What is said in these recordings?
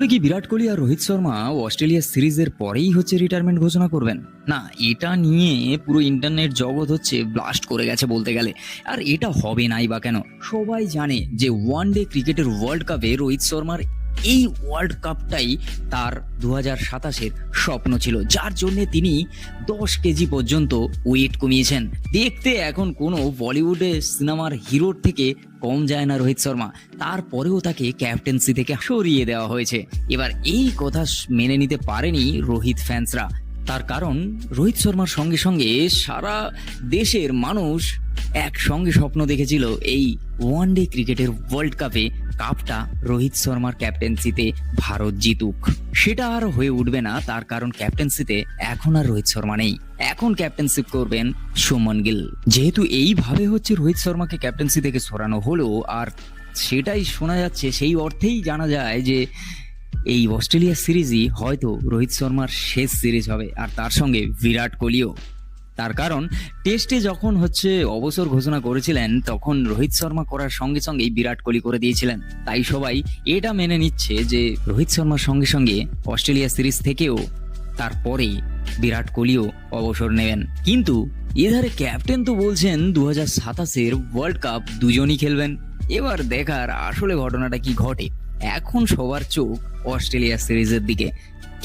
কি বিরাট কোহলি আর রোহিত শর্মা অস্ট্রেলিয়া সিরিজের পরেই রিটায়ারমেন্ট ঘোষণা করবেন? না, এটা নিয়ে পুরো ইন্টারনেট জগৎ ব্লাস্ট করে গেছে বলতে গেলে। আর এটা হবে নাই বা কেন? সবাই জানে যে ওয়ানডে ক্রিকেটের ওয়ার্ল্ড কাপে রোহিত শর্মার এই ওয়ার্ল্ড কাপটাই তার 2027-এর স্বপ্ন ছিল, যার জন্য তিনি 10 কেজি পর্যন্ত ওয়েট কমিয়েছেন। দেখতে এখন কোনো বলিউডে সিনেমার হিরোর থেকে কম যায় না রোহিত শর্মা, তারপরেও তাকে ক্যাপ্টেন্সি থেকে সরিয়ে দেওয়া হয়েছে। এবার এই কথা মেনে নিতে পারেনি রোহিত ফ্যান্সরা। তার কারণ রোহিত শর্মার সঙ্গে সঙ্গে সারা দেশের মানুষ একসঙ্গে স্বপ্ন দেখেছিল এই ওয়ানডে ক্রিকেটের ওয়ার্ল্ড কাপে কাপটা রোহিত শর্মার ক্যাপ্টেন্সিতে ভারত জিতুক। সেটা আর হয়ে উঠবে না, তার কারণ ক্যাপ্টেন্সিতে এখন আর রোহিত শর্মা নেই। এখন ক্যাপ্টেন্সি করবেন শুভমান গিল। যেহেতু এইভাবে রোহিত শর্মাকে ক্যাপ্টেন্সি থেকে সরানো হলো, আর সেটাই শোনা যাচ্ছে, সেই অর্থেই জানা যায় যে এই অস্ট্রেলিয়া সিরিজই হয়তো রোহিত শর্মার শেষ সিরিজ হবে, আর তার সঙ্গে বিরাট কোহলিও। তার কারণ টেস্টে যখন অবসর ঘোষণা করেছিলেন, তখন রোহিত শর্মা করার সঙ্গে সঙ্গেই বিরাট কোহলি করে দিয়েছিলেন। তাই সবাই এটা মেনে নিচ্ছে যে রোহিত শর্মার সঙ্গে সঙ্গে অস্ট্রেলিয়া সিরিজ থেকেও তারপরেই বিরাট কোহলিও অবসর নেবেন। কিন্তু এধারে ক্যাপ্টেন তো বলছেন 2027-এর ওয়ার্ল্ড কাপ দুজনই খেলবেন। এবার দেখার আসলে ঘটনাটা কি ঘটে। এখন সবার চোখ অস্ট্রেলিয়া সিরিজের দিকে।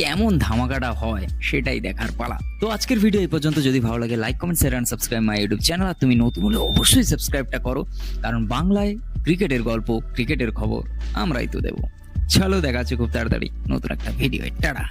কেমন ধামাকাটা হয় সেটাই দেখার পালা। তো আজকের ভিডিও এই পর্যন্ত। যদি ভালো লাগে like, comment, share and subscribe my YouTube channel. আর তুমি নতুন হলে অবশ্যই সাবস্ক্রাইবটা করো, কারণ বাংলায় ক্রিকেটের গল্প, ক্রিকেটের খবর আমরাই তো দেবো। চলো, দেখা হচ্ছে খুব তাড়াতাড়ি নতুন একটা ভিডিও। টাটা।